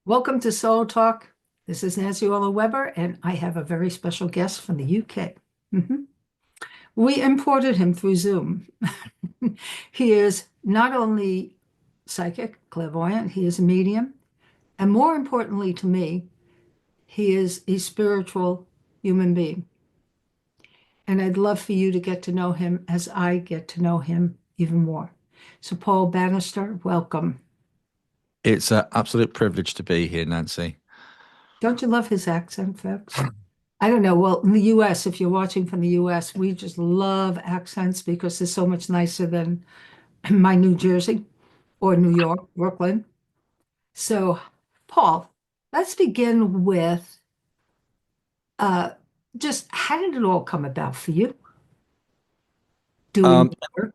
Welcome to Soul Talk. This is Nancy Ola Weber, and I have a very special guest from the UK. Mhm. We imported him through Zoom. He is not only psychic, clairvoyant, he is a medium, and more importantly to me, he is a spiritual human being. And I'd love for you to get to know him as I get to know him even more. So, Paul Bannister, welcome. It's an absolute privilege to be here, Nancy. Don't you love his accent, folks? I don't know. Well, in the US, if you're watching from the US, we just love accents because they're so much nicer than my New Jersey or New York, Brooklyn. So, Paul, let's begin with uh, just how did it all come about for you doing Um, the work?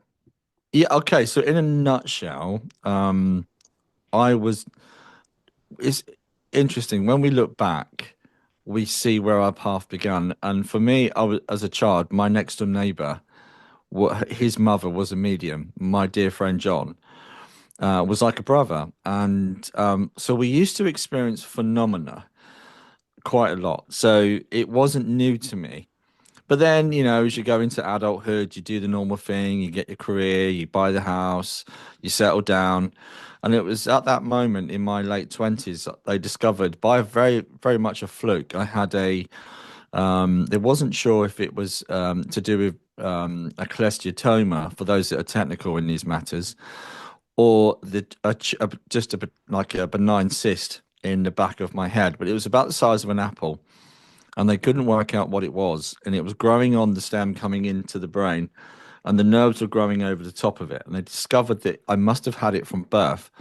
yeah, okay. So in a nutshell, I was. It's interesting when we look back, we see where our path began. And for me, I was as a child, my next door neighbor, his mother was a medium. My dear friend John was like a brother, and so we used to experience phenomena quite a lot. So it wasn't new to me. But then, as you go into adulthood, you do the normal thing, you get your career, you buy the house, you settle down. And it was at that moment in my late 20s, they discovered by a very much a fluke. I had they wasn't sure if it was to do with a cholesteatoma for those that are technical in these matters, or just like a benign cyst in the back of my head. But it was about the size of an apple and they couldn't work out what it was. And it was growing on the stem coming into the brain, and the nerves were growing over the top of it. And they discovered that I must have had it from birth.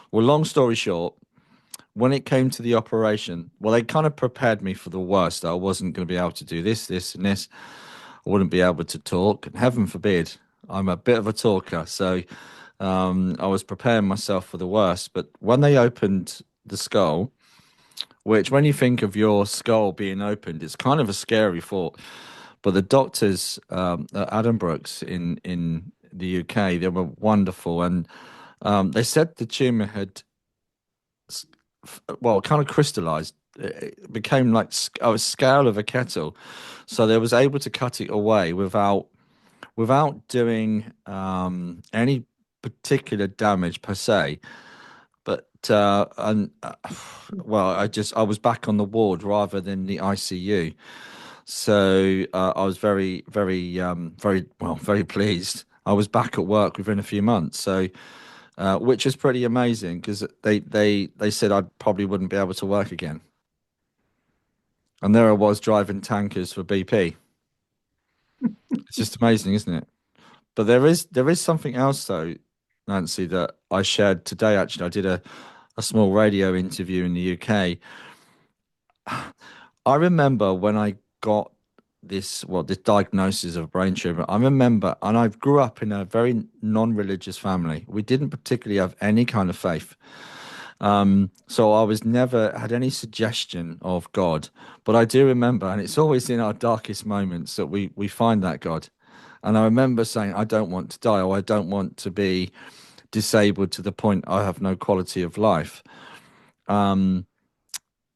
Well, long story short, when it came to the operation, well, they kind of prepared me for the worst. That I wasn't going to be able to do this, and this. I wouldn't be able to talk. And heaven forbid, I'm a bit of a talker. So I was preparing myself for the worst. But when they opened the skull, which when you think of your skull being opened, it's kind of a scary thought. But the doctors at Adam Brooks in the UK, they were wonderful, and they said the tumor had well kind of crystallized. It became like a scale of a kettle, so they was able to cut it away without doing any particular damage per se. But and well, I was back on the ward rather than the ICU. So I was very pleased. I was back at work within a few months. So which is pretty amazing because they said I probably wouldn't be able to work again. And there I was driving tankers for BP. It's just amazing, isn't it? But there is something else though, Nancy, that I shared today. Actually, I did a small radio interview in the UK. I remember when I got this diagnosis of brain tumor. I remember, and I grew up in a very non-religious family. We didn't particularly have any kind of faith. So I was never had any suggestion of God, but I do remember, and it's always in our darkest moments that we find that God. And I remember saying, I don't want to die, or I don't want to be disabled to the point I have no quality of life. Um,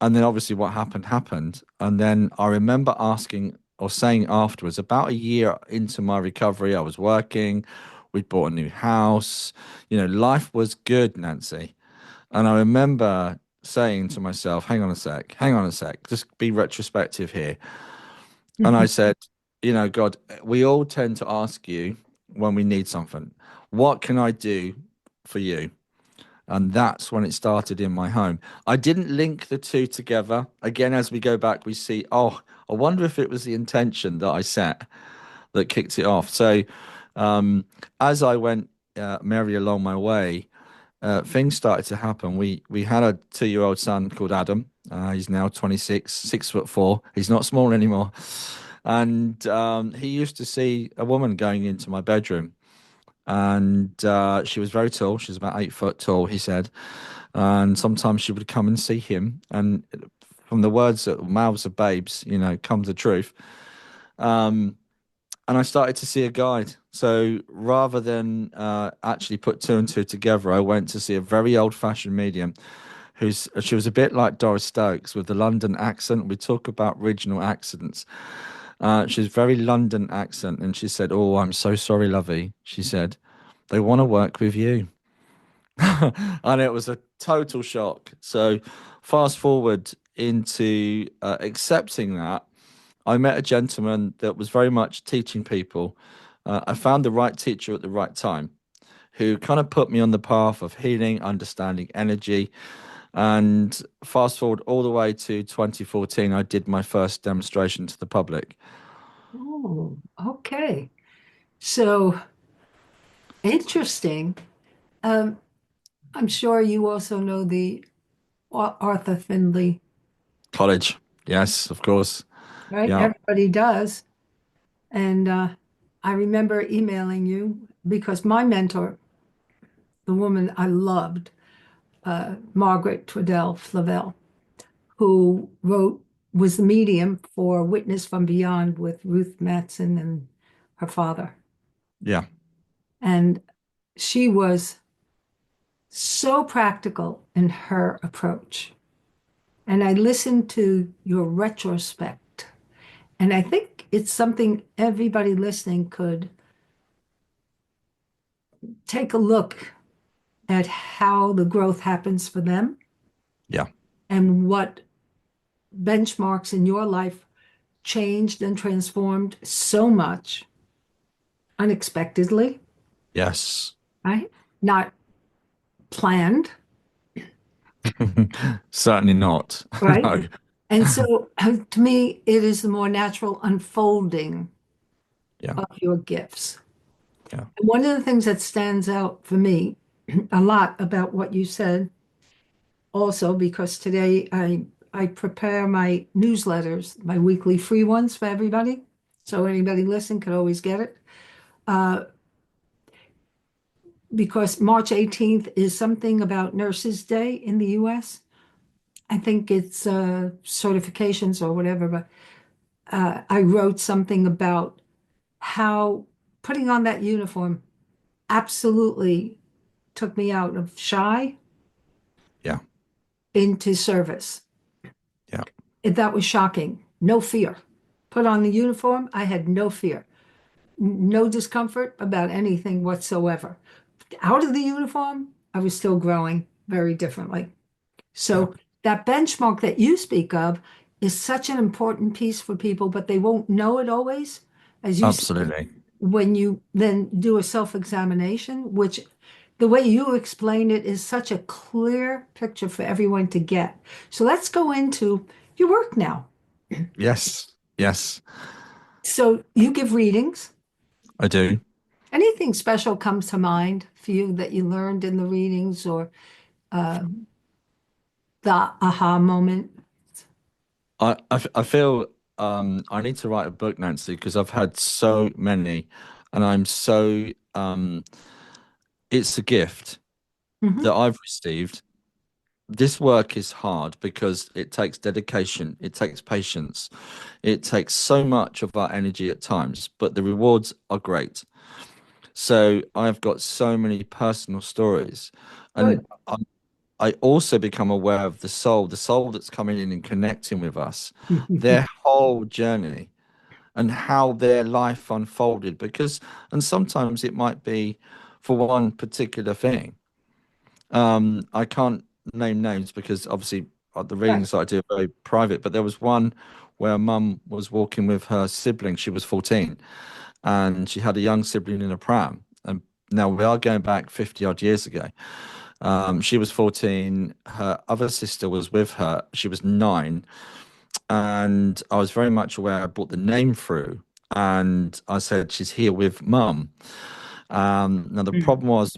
and then obviously what happened. And then I remember asking or saying afterwards, about a year into my recovery, I was working, we'd bought a new house, life was good, Nancy. And I remember saying to myself, hang on a sec, just be retrospective here. And I said, God, we all tend to ask you when we need something, what can I do for you? And that's when it started in my home. I didn't link the two together. Again, as we go back, we see, oh, I wonder if it was the intention that I set that kicked it off. So, um, as I went merry along my way, things started to happen. We had a 2-year-old son called Adam. He's now 26, 6'4". He's not small anymore. And he used to see a woman going into my bedroom and she was very tall. She was about 8 foot tall, he said. And sometimes she would come and see him. And from the words that mouths of babes, comes the truth. Um, and I started to see a guide. So rather than actually put two and two together, I went to see a very old-fashioned medium who's she was a bit like Doris Stokes with the London accent. We talk about regional accents. She's very London accent, and she said, "Oh, I'm so sorry, lovey." She said, "They want to work with you," and it was a total shock. So, fast forward into accepting that, I met a gentleman that was very much teaching people. I found the right teacher at the right time, who kind of put me on the path of healing, understanding energy. And fast forward all the way to 2014, I did my first demonstration to the public. Oh, okay. So interesting. Um, I'm sure you also know the Arthur Findlay, College. Yes, of course. right? Yeah. Everybody does. And I remember emailing you because my mentor, the woman I loved, Margaret Twaddell Flavel, who was the medium for Witness from Beyond with Ruth Mattson and her father. Yeah. And she was so practical in her approach. And I listened to your retrospect, and I think it's something everybody listening could take a look at how the growth happens for them Yeah. and what benchmarks in your life changed and transformed so much unexpectedly, Yes. right? Not planned, Certainly not. right? No. And so to me, it is the more natural unfolding Yeah. of your gifts. Yeah. And one of the things that stands out for me a lot about what you said also, because today I prepare my newsletters, my weekly free ones for everybody. So anybody listen could always get it. Uh, because March 18th is something about Nurses Day in the US. I think it's certifications or whatever, but I wrote something about how putting on that uniform absolutely took me out of shy Yeah. into service. Yeah. That was shocking. No fear. Put on the uniform, I had no fear, no discomfort about anything whatsoever. Out of the uniform, I was still growing very differently. Yeah. So that benchmark that you speak of is such an important piece for people, but they won't know it always. As you said, Absolutely. when you then do a self-examination, which the way you explain it is such a clear picture for everyone to get. So let's go into your work now. Yes. Yes, So you give readings. I do. Anything special comes to mind for you that you learned in the readings or uh, the aha moment? I feel I need to write a book, Nancy, because I've had so many, and I'm so it's a gift Hmm. that I've received. This work is hard because it takes dedication, it takes patience, it takes so much of our energy at times, but the rewards are great. So I've got so many personal stories, and Good. I also become aware of the soul that's coming in and connecting with us, their whole journey and how their life unfolded. Because, and sometimes it might be for one particular thing. I can't name names because obviously the Right. readings that I do are very private, but there was one where mum was walking with her sibling. She was 14 and she had a young sibling in a pram. And now we are going back 50 odd years ago. She was 14. Her other sister was with her. She was 9. And I was very much aware. I brought the name through and I said, she's here with mum. Now, the Mm. problem was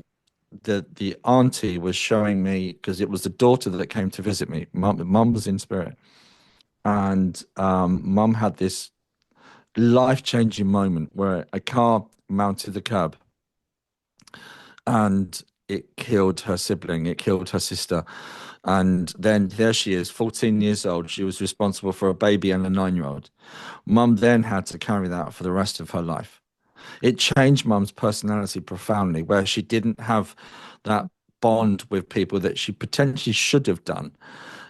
that the auntie was showing me, because it was the daughter that came to visit me. Mum was in spirit. And mum had this life-changing moment where a car mounted the curb and it killed her sibling, it killed her sister. And then there she is, 14 years old. She was responsible for a baby and a 9-year-old. Mum then had to carry that for the rest of her life. It changed mum's personality profoundly, where she didn't have that bond with people that she potentially should have done.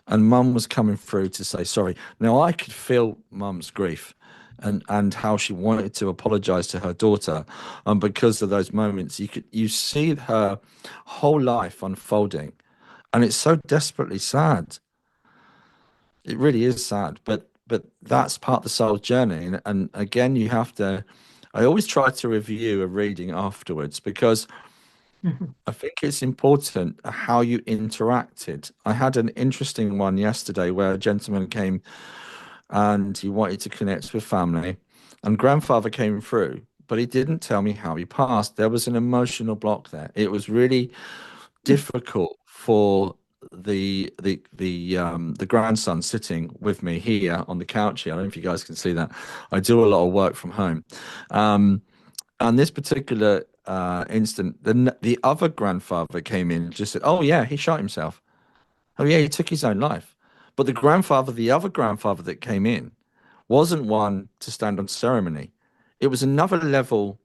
And mum was coming through to say sorry. Now I could feel mum's grief and how she wanted to apologize to her daughter. And because of those moments, you see her whole life unfolding. And it's so desperately sad. It really is sad. But that's part of the soul's journey. And again, you have to I always try to review a reading afterwards because Mhm. I think it's important how you interacted. I had an interesting one yesterday where a gentleman came and he wanted to connect with family, and grandfather came through, but he didn't tell me how he passed. There was an emotional block there. It was really difficult for the grandson sitting with me here on the couch here. I don't know if you guys can see that. I do a lot of work from home. Um, and this particular instant, the other grandfather came in and just said, "Oh yeah, he shot himself. Oh yeah, he took his own life." But the other grandfather that came in, wasn't one to stand on ceremony. It was another level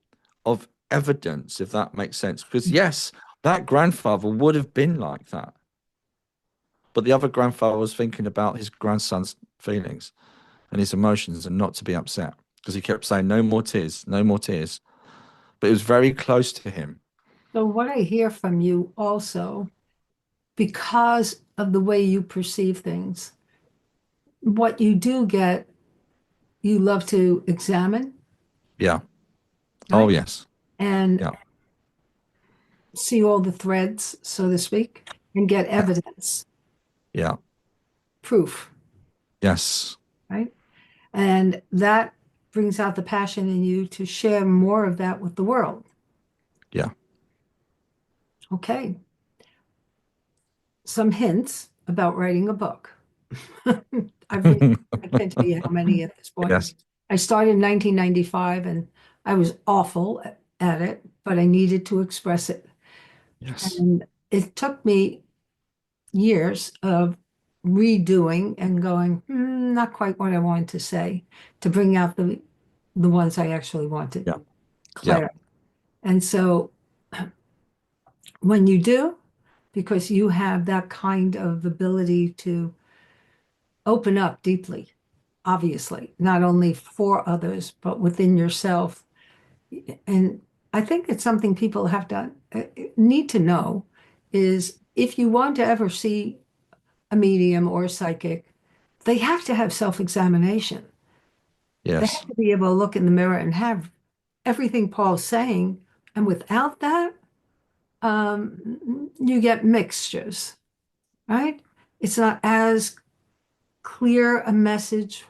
of evidence, if that makes sense. Because yes, that grandfather would have been like that, but the other grandfather was thinking about his grandson's feelings and his emotions, and not to be upset because he kept saying, "No more tears, no more tears." But it was very close to him. So what I hear from you also, because of the way you perceive things, what you do get, you love to examine, Yeah. Oh right? yes. And Yeah. see all the threads, so to speak, and get Yeah. evidence, Yeah. proof, Yes. right? And that brings out the passion in you to share more of that with the world. Yeah. Okay. Some hints about writing a book. I've written, I can't tell you how many at this point. Yes. I started in 1995 and I was awful at it, but I needed to express it. Yes. And it took me years of redoing and going, not quite what I wanted to say, to bring out the ones I actually wanted, Yeah. Yeah. Claire. And so when you do, because you have that kind of ability to open up deeply, obviously, not only for others, but within yourself. And I think it's something people have to need to know is if you want to ever see a medium or a psychic, they have to have self-examination. They Yes. have to be able to look in the mirror and have everything Paul's saying. And without that, you get mixtures, right? It's not as clear a message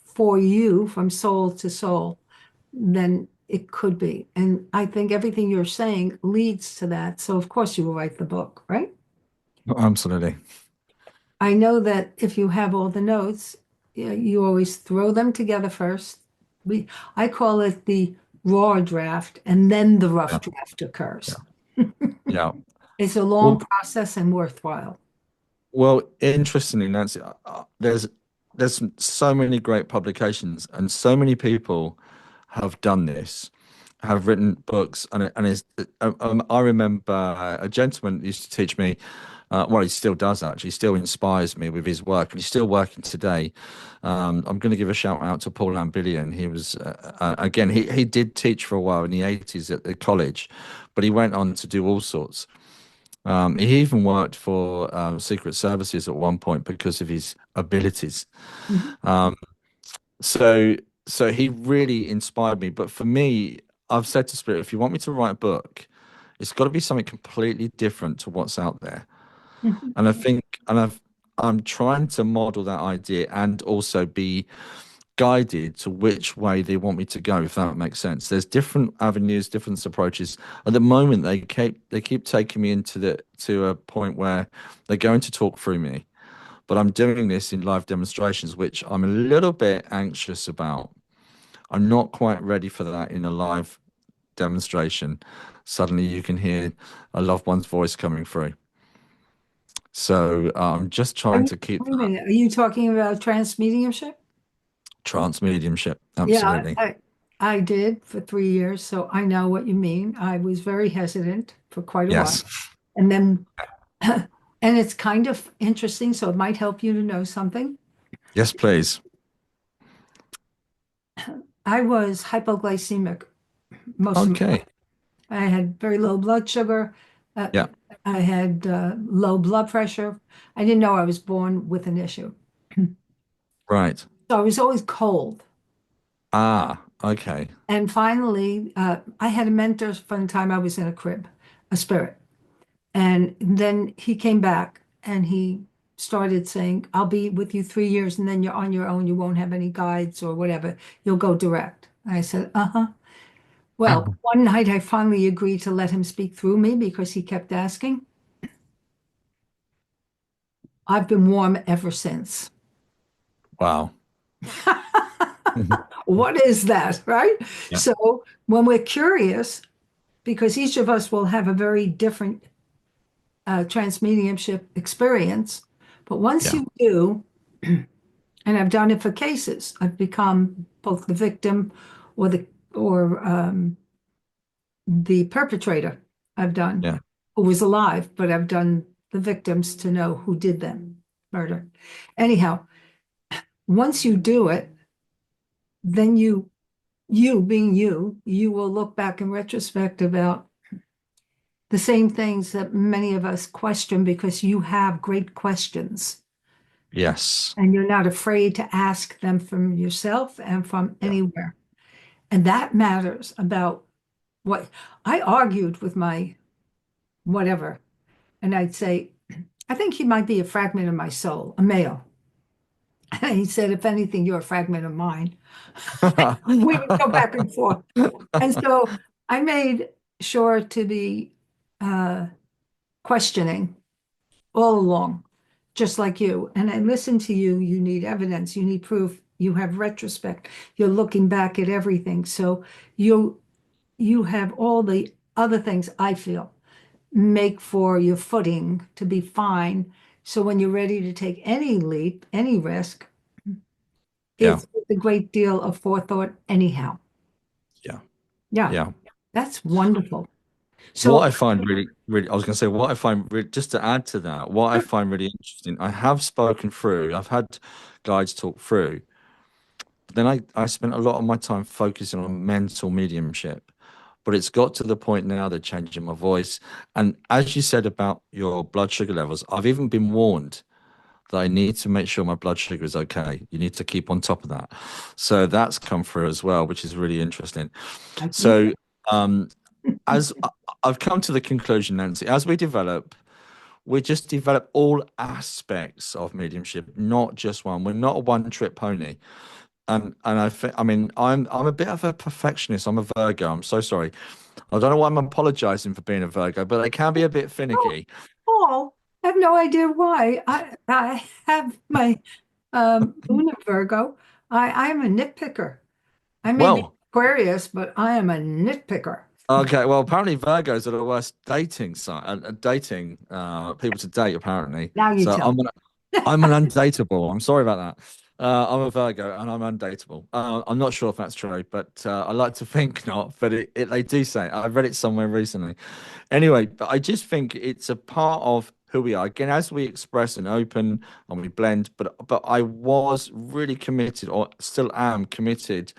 for you from soul to soul than it could be. And I think everything you're saying leads to that. So of course you will write the book, right? Absolutely. I know that if you have all the notes, you always throw them together first. We, I call it the raw draft, and then the rough Yeah. draft Yeah. occurs. Yeah. It's a long Well, process and worthwhile. well, interestingly, Nancy, there's so many great publications, and so many people have done this, have written books, and I remember a gentleman used to teach me. Well, he still does actually. He still inspires me with his work, and he's still working today. I'm going to give a shout out to Paul Bannister. He was again. He did teach for a while in the 80s at the college, but he went on to do all sorts. He even worked for secret services at one point because of his abilities. Mhm. Um, so, so he really inspired me. But for me, I've said to Spirit, if you want me to write a book, it's got to be something completely different to what's out there. Mhm. And I think, I'm trying to model that idea and also be guided to which way they want me to go, if that makes sense. There's different avenues, different approaches. At the moment, they keep taking me to a point where they're going to talk through me, but I'm doing this in live demonstrations, which I'm a little bit anxious about. I'm not quite ready for that in a live demonstration. Suddenly, you can hear a loved one's voice coming through. So I'm just trying to keep Wait a that minute. Are you talking about trance mediumship? trance mediumship. Yeah, Absolutely. I did for 3 years, so I know what you mean. I was very hesitant for quite a while. Yes. And then, and it's kind of interesting, so it might help you to know something. Yes, please. I was hypoglycemic most of my life. Okay. I had very low blood sugar. Uh, Yeah. I had low blood pressure. I didn't know I was born with an issue. Right. So I was always cold. Ah, okay. And finally, I had a mentor from the time I was in a crib, a spirit. And then he came back and he started saying, I'll be with you 3 years and then you're on your own. You won't have any guides or whatever. You'll go direct. And I said, uh-huh. Well, one night I finally agreed to let him speak through me because he kept asking. I've been warm ever since. Wow. What is that, right? Yeah. So when we're curious, because each of us will have a very different transmediumship experience, but once Yeah. you do, and I've done it for cases, I've become both the victim or the perpetrator. I've done Yeah. who was alive, but I've done the victims to know who did them murder. Anyhow, once you do it, then you being you will look back in retrospect about the same things that many of us question because you have great questions Yes. and you're not afraid to ask them from yourself and from Yeah. anywhere. And that matters about what I argued with my whatever. And I'd say, I think he might be a fragment of my soul, a male. And he said, if anything, you're a fragment of mine. We would go back and forth. And so I made sure to be uh, questioning all along, just like you. And I listen to you. You need evidence, you need proof, you have retrospect, you're looking back at everything. So you you have all the other things I feel make for your footing to be fine. So when you're ready to take any leap, any risk, Yeah. it's a great deal of forethought anyhow. Yeah. Yeah, Yeah. that's wonderful. What So, I find really, really, I was going to say, what I find really, just to add to that, what I find really interesting, I have spoken through, I've had guides talk through, but then I spent a lot of my time focusing on mental mediumship. But it's got to the point now they're changing my voice. And as you said about your blood sugar levels, I've even been warned that I need to make sure my blood sugar is okay. You need to keep on top of that. So that's come through as well, which is really interesting. like me. So um, as I've come to the conclusion, Nancy, as we just develop all aspects of mediumship, not just one. We're not a one-trick pony. And I think, I mean, I'm a bit of a perfectionist. I'm a Virgo. I'm so sorry. I don't know why I'm apologizing for being a Virgo, but they can be a bit Oh, finicky. Paul, I have no idea why. I have my moon in Virgo. I am a nitpicker. I may be Well, Aquarius, but I am a nitpicker. okay, well, apparently Virgos are the worst dating site, dating people to date, apparently. Now you So tell. I'm an undateable. I'm sorry about that. I'm a Virgo and I'm undateable. I'm not sure if that's true, but I like to think not. But they do say it. I read it somewhere recently. Anyway, but I just think it's a part of who we are. Again, as we express and open and we blend, but I was really committed, or still am committed,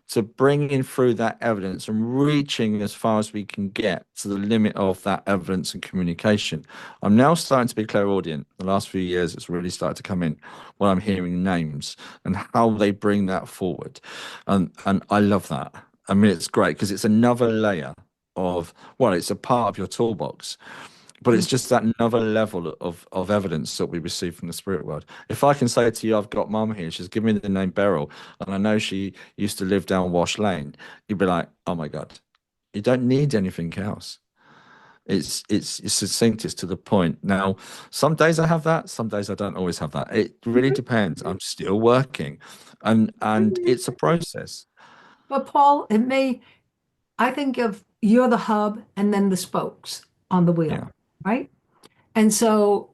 to bringing through that evidence and reaching as far as we can get to the limit of that evidence and communication. I'm now starting to be clairaudient. The last few years, it's really started to come in when I'm hearing names and how they bring that forward. And I love that. I mean, it's great because it's another layer of, well, it's a part of your toolbox, but it's just that another level of evidence that we receive from the spirit world. If I can say to you, I've got mum here, she's given me the name Beryl, and I know she used to live down Wash Lane, you'd be like, oh my God, you don't need anything else. It's succinct, it's to the point. Now, some days I have that, some days I don't always have that. It really depends. I'm still working, and it's a process. But Paul, I think of you're the hub and then the spokes on the wheel, Yeah. right? And so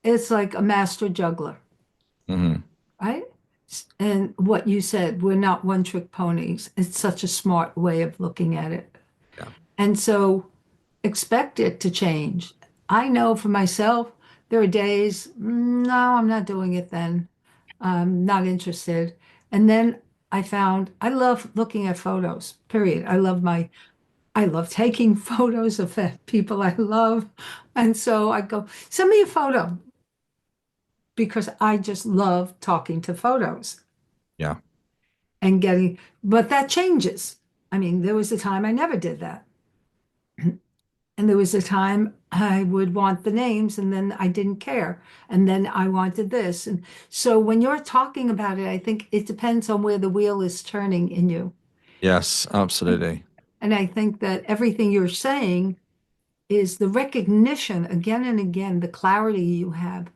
it's like a master juggler, Hmm. right? And what you said, we're not one-trick ponies. It's such a smart way of looking at it. Yeah. And so expect it to change. I know for myself, there are days, no, I'm not doing it then. I'm not interested. And then I found I love looking at photos, period. I love taking photos of the people I love. And so I go, send me a photo because I just love talking to photos Yeah. and getting, but that changes. I mean, there was a time I never did that. And there was a time I would want the names and then I didn't care. And then I wanted this. And so when you're talking about it, I think it depends on where the wheel is turning in you. Yes, absolutely. And I think that everything you're saying is the recognition again and again, the clarity you have,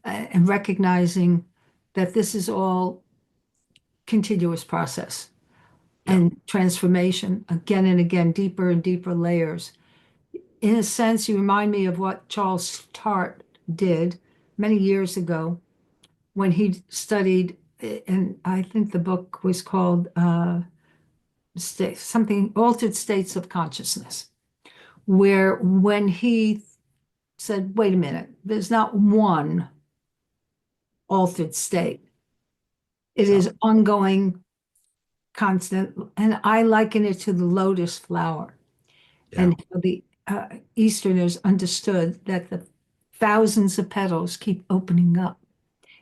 and recognizing that this is all continuous process Yeah. and transformation again and again, deeper and deeper layers. In a sense, you remind me of what Charles Tart did many years ago when he studied, and I think the book was called something Altered States of Consciousness, where when he said, wait a minute, there's not one altered state. It Yeah. is ongoing, constant, and I liken it to the lotus flower. Yeah. And the Easterners understood that the thousands of petals keep opening up.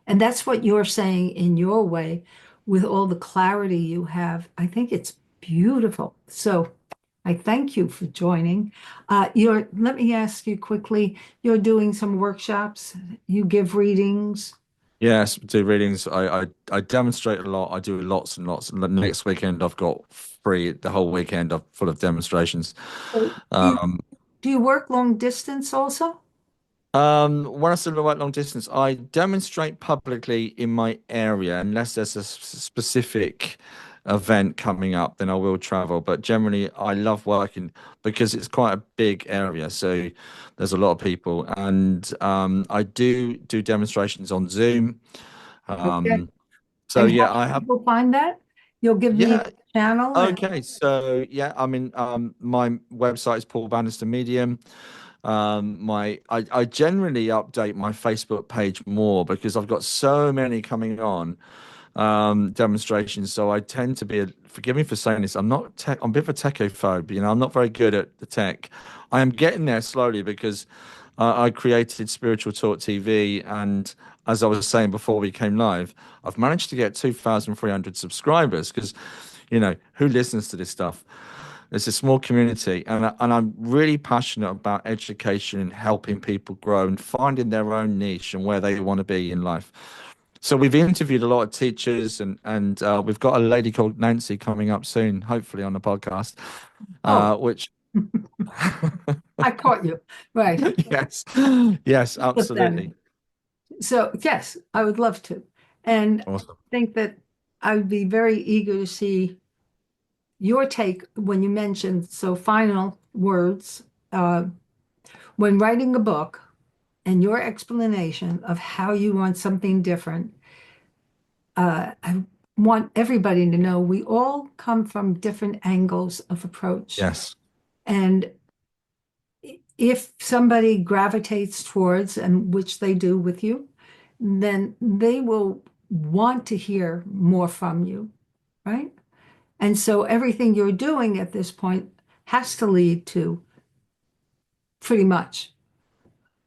And that's what you're saying in your way with all the clarity you have. I think it's beautiful. So I thank you for joining. Let me ask you quickly, you're doing some workshops, you give readings. Yes, do readings. I demonstrate a lot. I do lots and lots. And the next weekend I've got free the whole weekend of full of demonstrations. So Um, do you work long distance also? when I say the right long distance, I demonstrate publicly in my area unless there's a specific event coming up, then I will travel. But generally, I love working because it's quite a big area, so there's a lot of people, and I do demonstrations on Zoom. Okay. Um, so And how yeah, do I have. people find that? You'll give me a Yeah. channel and Okay. So yeah, I mean, my website is Paul Bannister Medium. I generally update my Facebook page more because I've got so many coming on demonstrations. So I tend to be, forgive me for saying this, I'm not tech, I'm a bit of a techophobe. I'm not very good at the tech. I am getting there slowly because I created Spiritual Talk TV, and as I was saying before we came live, I've managed to get 2,300 subscribers because, who listens to this stuff? It's a small community, and I'm really passionate about education and helping people grow and finding their own niche and where they want to be in life. So we've interviewed a lot of teachers, and we've got a lady called Nancy coming up soon, hopefully on the podcast, oh, which I caught you. Right. yes, yes, Put that in. absolutely. So yes, I would love to. And Awesome. think that I would be very eager to see your take when you mentioned, so final words, uh, when writing a book and your explanation of how you want something different. I want everybody to know we all come from different angles of approach. Yes. And if somebody gravitates towards, and which they do with you, then they will want to hear more from you, right? And so everything you're doing at this point has to lead to pretty much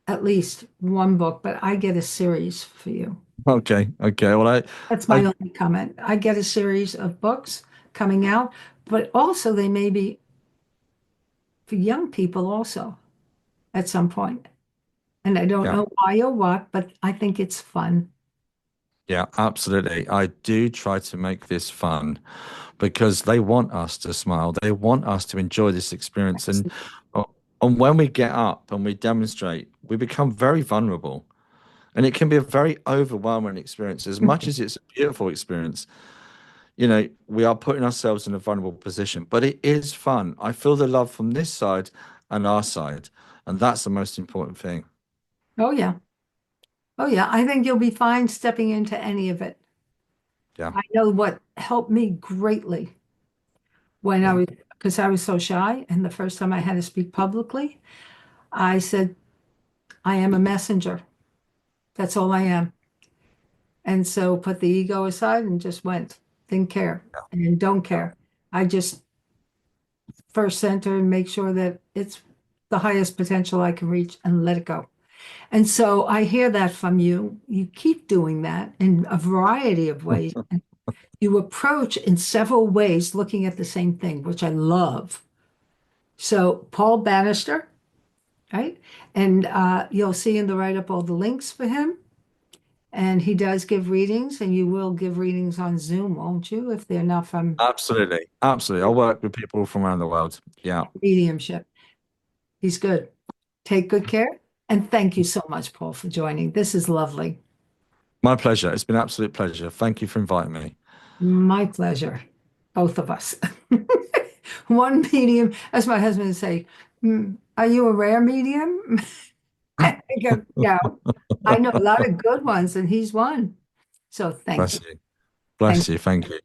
at least one book, but I get a series for you. Okay. Okay. Well, That's my I, only comment. I get a series of books coming out, but also they may be for young people also at some point. And I don't yeah. know why or what, but I think it's fun. Yeah, absolutely. I do try to make this fun because they want us to smile. They want us to enjoy this experience. Uh, and when we get up and we demonstrate, we become very vulnerable. And it can be a very overwhelming experience. As much as it's a beautiful experience, we are putting ourselves in a vulnerable position, but it is fun. I feel the love from this side and our side. And that's the most important thing. Oh, yeah. Oh, yeah. I think you'll be fine stepping into any of it. Yeah. I know what helped me greatly when I Yeah. was because I was so shy. And the first time I had to speak publicly, I said, I am a messenger. That's all I am. And so put the ego aside and just went, didn't care and don't care. I just first center and make sure that it's the highest potential I can reach and let it go. And so I hear that from you. You keep doing that in a variety of ways. And you approach in several ways looking at the same thing, which I love. So Paul Bannister, right? And you'll see in the write-up all the links for him. And he does give readings, and you will give readings on Zoom, won't you? If they're not from Absolutely. Absolutely. I work with people from around the world. Yeah. mediumship. He's good. Take good care. And thank you so much, Paul, for joining. This is lovely. My pleasure. It's been an absolute pleasure. Thank you for inviting me. My pleasure. Both of us. One medium, as my husband would say, are you a rare medium? I go, yeah, I know a lot of good ones, and he's one. So thank Bless you. you. Thank Bless you. Thank you.